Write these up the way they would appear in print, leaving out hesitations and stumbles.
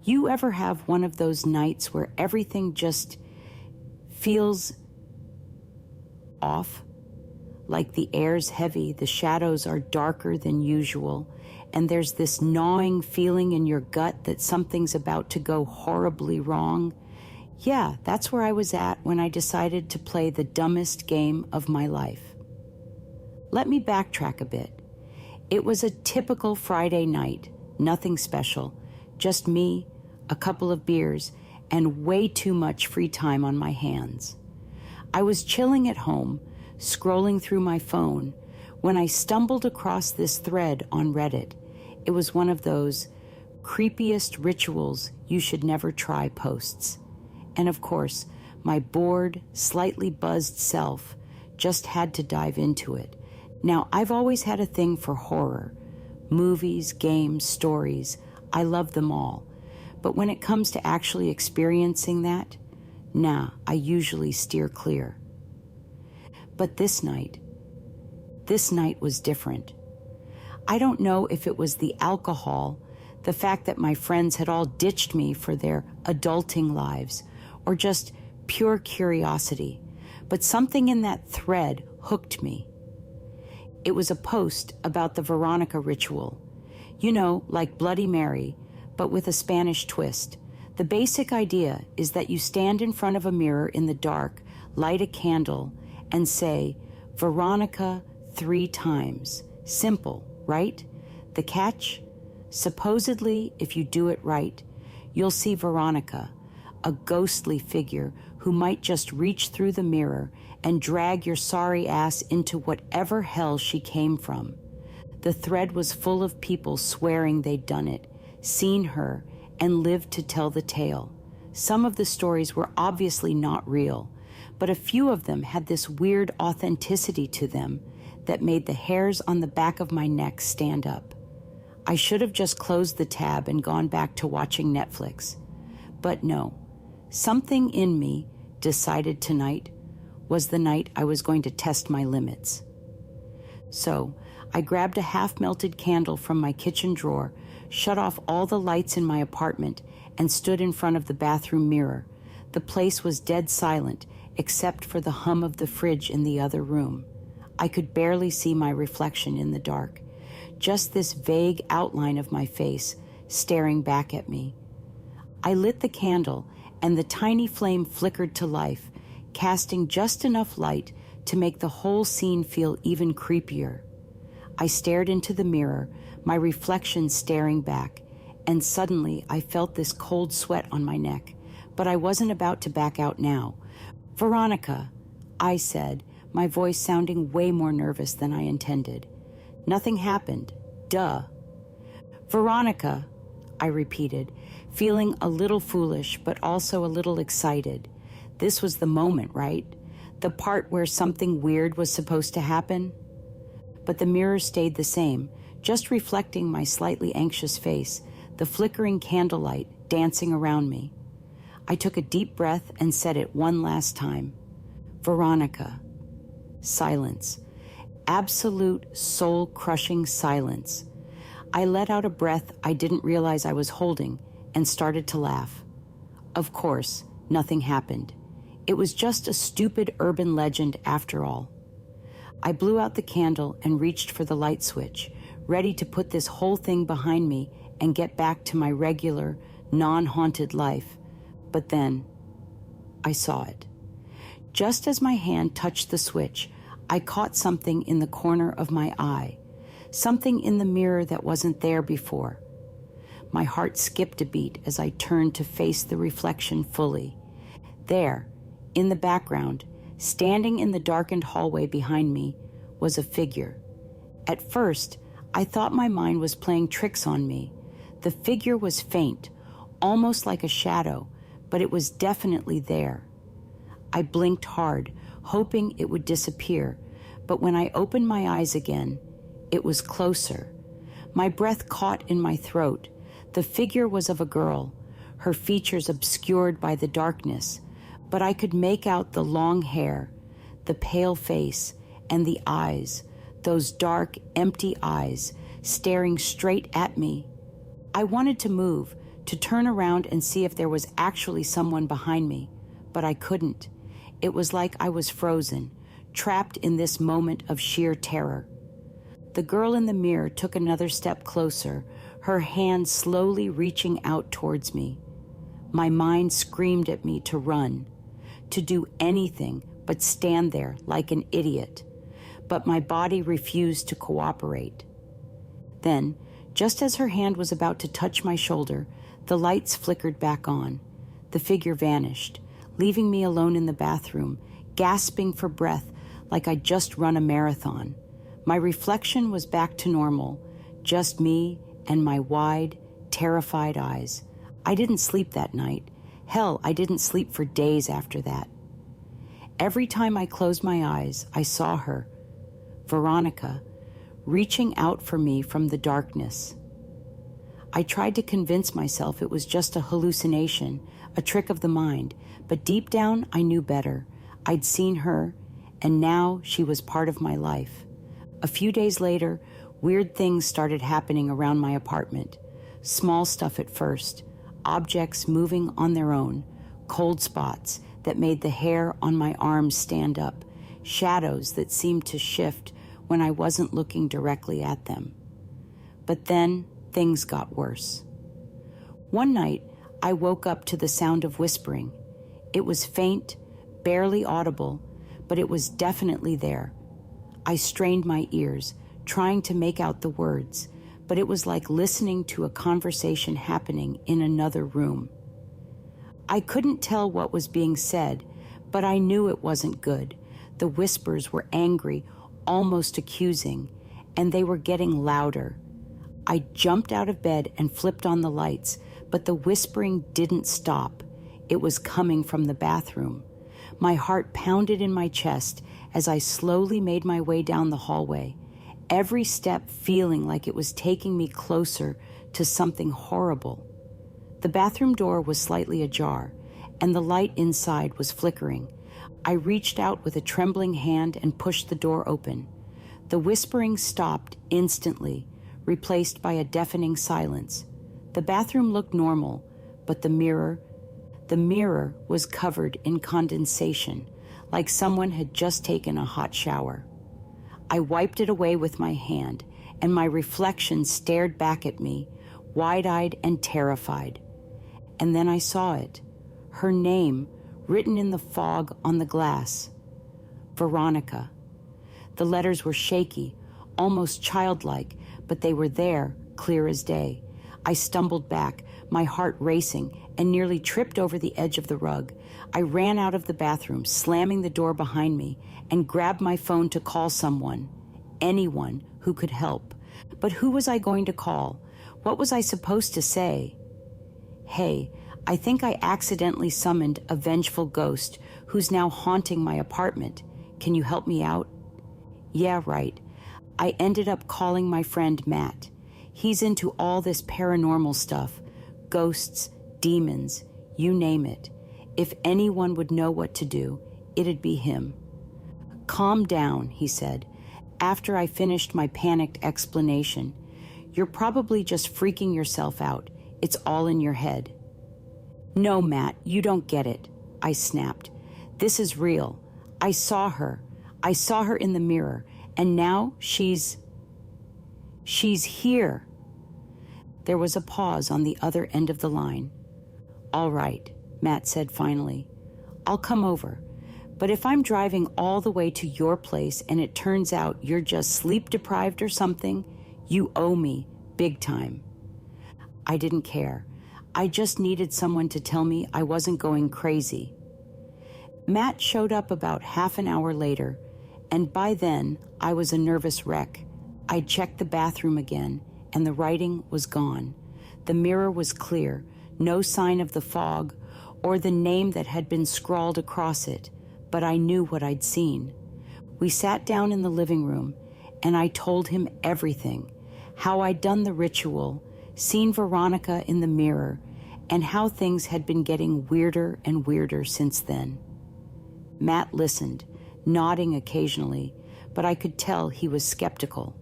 You ever have one of those nights where everything just feels off? Like the air's heavy, the shadows are darker than usual, and there's this gnawing feeling in your gut that something's about to go horribly wrong? Yeah, that's where I was at when I decided to play the dumbest game of my life. Let me backtrack a bit. It was a typical Friday night, nothing special, just me, a couple of beers, and way too much free time on my hands. I was chilling at home, scrolling through my phone, when I stumbled across this thread on Reddit. It was one of those creepiest rituals you should never try posts. And of course, my bored, slightly buzzed self just had to dive into it. Now, I've always had a thing for horror. Movies, games, stories, I love them all. But when it comes to actually experiencing that, I usually steer clear. But this night was different. I don't know if it was the alcohol, the fact that my friends had all ditched me for their adulting lives, or just pure curiosity, but something in that thread hooked me. It was a post about the Verónica ritual. You know, like Bloody Mary, but with a Spanish twist. The basic idea is that you stand in front of a mirror in the dark, light a candle, and say, Verónica 3 times. Simple, right? The catch? Supposedly, if you do it right, you'll see Verónica, a ghostly figure who might just reach through the mirror and drag your sorry ass into whatever hell she came from. The thread was full of people swearing they'd done it, seen her, and lived to tell the tale. Some of the stories were obviously not real, but a few of them had this weird authenticity to them that made the hairs on the back of my neck stand up. I should have just closed the tab and gone back to watching Netflix. But no, something in me decided tonight was the night I was going to test my limits. So I grabbed a half-melted candle from my kitchen drawer, shut off all the lights in my apartment, and stood in front of the bathroom mirror. The place was dead silent, except for the hum of the fridge in the other room. I could barely see my reflection in the dark, just this vague outline of my face staring back at me. I lit the candle, and the tiny flame flickered to life, casting just enough light to make the whole scene feel even creepier. I stared into the mirror, my reflection staring back, and suddenly I felt this cold sweat on my neck, but I wasn't about to back out now. Verónica, I said, my voice sounding way more nervous than I intended. Nothing happened. Duh. Verónica, I repeated, feeling a little foolish, but also a little excited. This was the moment, right? The part where something weird was supposed to happen? But the mirror stayed the same, just reflecting my slightly anxious face, the flickering candlelight dancing around me. I took a deep breath and said it one last time. Verónica. Silence. Absolute soul-crushing silence. I let out a breath I didn't realize I was holding and started to laugh. Of course, nothing happened. It was just a stupid urban legend after all. I blew out the candle and reached for the light switch, ready to put this whole thing behind me and get back to my regular, non-haunted life. But then, I saw it. Just as my hand touched the switch, I caught something in the corner of my eye, something in the mirror that wasn't there before. My heart skipped a beat as I turned to face the reflection fully. There, in the background, standing in the darkened hallway behind me, was a figure. At first, I thought my mind was playing tricks on me. The figure was faint, almost like a shadow, but it was definitely there. I blinked hard, hoping it would disappear, but when I opened my eyes again, it was closer. My breath caught in my throat. The figure was of a girl, her features obscured by the darkness, but I could make out the long hair, the pale face, and the eyes, those dark, empty eyes, staring straight at me. I wanted to move, to turn around and see if there was actually someone behind me, but I couldn't. It was like I was frozen, trapped in this moment of sheer terror. The girl in the mirror took another step closer, her hand slowly reaching out towards me. My mind screamed at me to run, to do anything but stand there like an idiot. But my body refused to cooperate. Then, just as her hand was about to touch my shoulder, the lights flickered back on. The figure vanished, leaving me alone in the bathroom, gasping for breath like I'd just run a marathon. My reflection was back to normal, just me and my wide, terrified eyes. I didn't sleep that night. Hell, I didn't sleep for days after that. Every time I closed my eyes, I saw her, Verónica, reaching out for me from the darkness. I tried to convince myself it was just a hallucination, a trick of the mind, but deep down I knew better. I'd seen her, and now she was part of my life. A few days later, weird things started happening around my apartment. Small stuff at first, objects moving on their own, cold spots that made the hair on my arms stand up, shadows that seemed to shift when I wasn't looking directly at them. But then things got worse. One night, I woke up to the sound of whispering. It was faint, barely audible, but it was definitely there. I strained my ears, trying to make out the words, but it was like listening to a conversation happening in another room. I couldn't tell what was being said, but I knew it wasn't good. The whispers were angry, almost accusing, and they were getting louder. I jumped out of bed and flipped on the lights, but the whispering didn't stop. It was coming from the bathroom. My heart pounded in my chest as I slowly made my way down the hallway, every step feeling like it was taking me closer to something horrible. The bathroom door was slightly ajar, and the light inside was flickering. I reached out with a trembling hand and pushed the door open. The whispering stopped instantly, replaced by a deafening silence. The bathroom looked normal, but the mirror was covered in condensation, like someone had just taken a hot shower. I wiped it away with my hand, and my reflection stared back at me, wide-eyed and terrified. And then I saw it, her name written in the fog on the glass. Verónica. The letters were shaky, almost childlike, but they were there, clear as day. I stumbled back, my heart racing, and nearly tripped over the edge of the rug. I ran out of the bathroom, slamming the door behind me, and grabbed my phone to call someone, anyone who could help. But who was I going to call? What was I supposed to say? Hey, I think I accidentally summoned a vengeful ghost who's now haunting my apartment. Can you help me out? Yeah, right. I ended up calling my friend Matt. He's into all this paranormal stuff, ghosts, demons, you name it. If anyone would know what to do, it'd be him. Calm down, he said, after I finished my panicked explanation. You're probably just freaking yourself out. It's all in your head. No, Matt, you don't get it, I snapped. This is real. I saw her. I saw her in the mirror, and now she's here. There was a pause on the other end of the line. All right, Matt said finally. I'll come over. But if I'm driving all the way to your place and it turns out you're just sleep deprived or something, you owe me big time. I didn't care. I just needed someone to tell me I wasn't going crazy. Matt showed up about half an hour later, and by then I was a nervous wreck. I checked the bathroom again, and the writing was gone. The mirror was clear, no sign of the fog or the name that had been scrawled across it, but I knew what I'd seen. We sat down in the living room, and I told him everything, how I'd done the ritual, seen Verónica in the mirror, and how things had been getting weirder and weirder since then. Matt listened, nodding occasionally, but I could tell he was skeptical.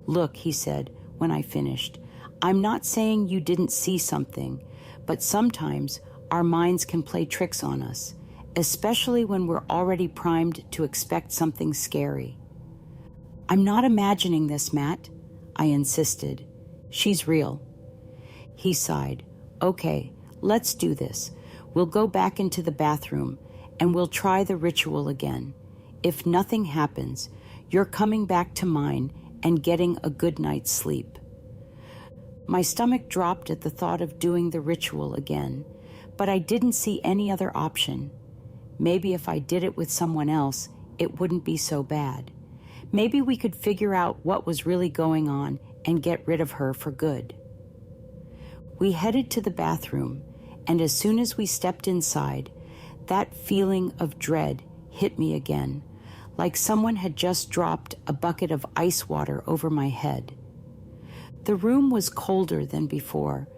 Look, he said when I finished, I'm not saying you didn't see something, but sometimes our minds can play tricks on us, especially when we're already primed to expect something scary. I'm not imagining this, Matt, I insisted. She's real. He sighed. Okay, let's do this. We'll go back into the bathroom and we'll try the ritual again. If nothing happens, you're coming back to mine and getting a good night's sleep. My stomach dropped at the thought of doing the ritual again, but I didn't see any other option. Maybe if I did it with someone else, it wouldn't be so bad. Maybe we could figure out what was really going on and get rid of her for good. We headed to the bathroom, and as soon as we stepped inside, that feeling of dread hit me again, like someone had just dropped a bucket of ice water over my head. The room was colder than before,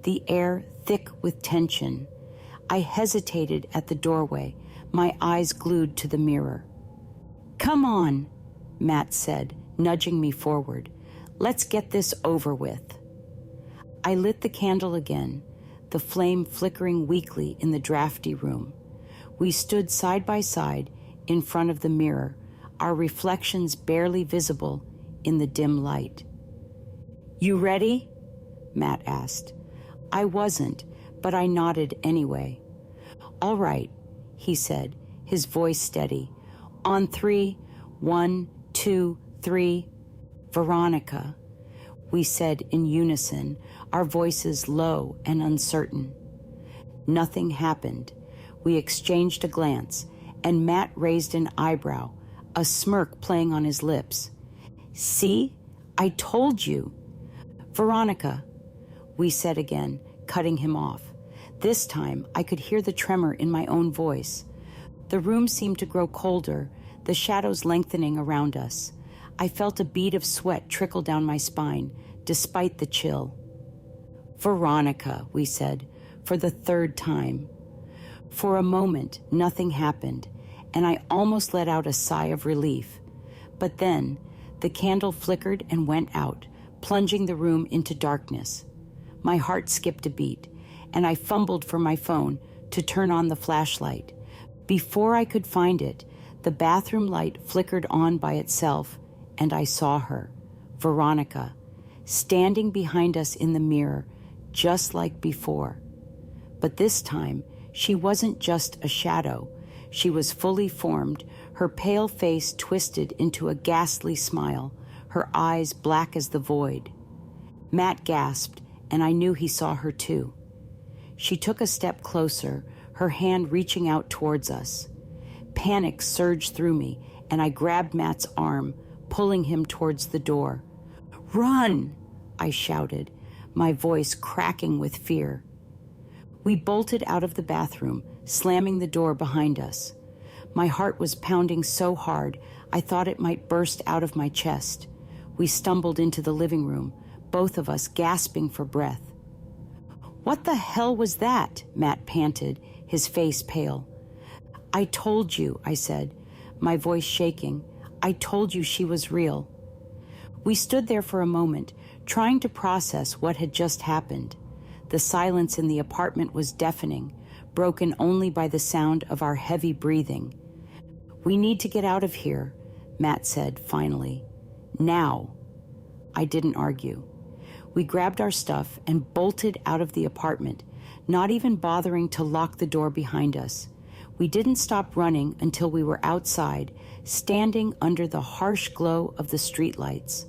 the air thick with tension. I hesitated at the doorway, my eyes glued to the mirror. "Come on," Matt said, nudging me forward. "Let's get this over with." I lit the candle again, the flame flickering weakly in the drafty room. We stood side by side in front of the mirror, our reflections barely visible in the dim light. "You ready?" Matt asked. I wasn't, but I nodded anyway. "All right," he said, his voice steady. "On 3, 1, 2, 3, Veronica," we said in unison, our voices low and uncertain. Nothing happened. We exchanged a glance, and Matt raised an eyebrow, a smirk playing on his lips. "See? I told you." "Veronica," we said again, cutting him off. This time I could hear the tremor in my own voice. The room seemed to grow colder, the shadows lengthening around us. I felt a bead of sweat trickle down my spine, despite the chill. "Veronica," we said, for the third time. For a moment, nothing happened, and I almost let out a sigh of relief. But then, the candle flickered and went out, plunging the room into darkness. My heart skipped a beat, and I fumbled for my phone to turn on the flashlight. Before I could find it, the bathroom light flickered on by itself, and I saw her, Veronica, standing behind us in the mirror, just like before. But this time, she wasn't just a shadow. She was fully formed, her pale face twisted into a ghastly smile, her eyes black as the void. Matt gasped, and I knew he saw her too. She took a step closer, her hand reaching out towards us. Panic surged through me, and I grabbed Matt's arm, pulling him towards the door. "Run!" I shouted, my voice cracking with fear. We bolted out of the bathroom, slamming the door behind us. My heart was pounding so hard, I thought it might burst out of my chest. We stumbled into the living room, both of us gasping for breath. "What the hell was that?" Matt panted, his face pale. "I told you," I said, my voice shaking. "I told you she was real." We stood there for a moment, trying to process what had just happened. The silence in the apartment was deafening, broken only by the sound of our heavy breathing. "We need to get out of here," Matt said finally. "Now." I didn't argue. We grabbed our stuff and bolted out of the apartment, not even bothering to lock the door behind us. We didn't stop running until we were outside, standing under the harsh glow of the streetlights.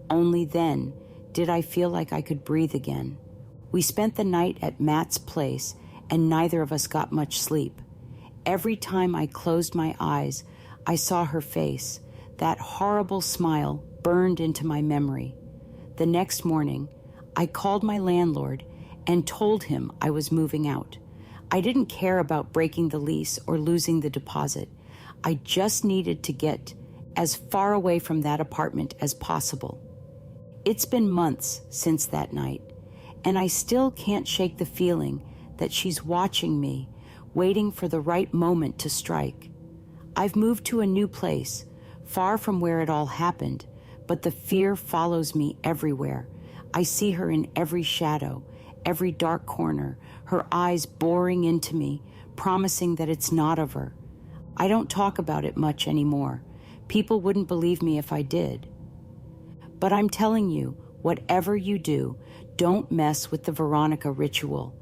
Only then did I feel like I could breathe again. We spent the night at Matt's place, and neither of us got much sleep. Every time I closed my eyes, I saw her face. That horrible smile burned into my memory. The next morning, I called my landlord and told him I was moving out. I didn't care about breaking the lease or losing the deposit. I just needed to get as far away from that apartment as possible. It's been months since that night, and I still can't shake the feeling that she's watching me, waiting for the right moment to strike. I've moved to a new place, far from where it all happened, but the fear follows me everywhere. I see her in every shadow, every dark corner, her eyes boring into me, promising that it's not of her. I don't talk about it much anymore. People wouldn't believe me if I did. But I'm telling you, whatever you do, don't mess with the Verónica ritual.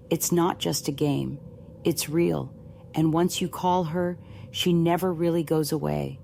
It's not just a game. It's real. And once you call her, she never really goes away.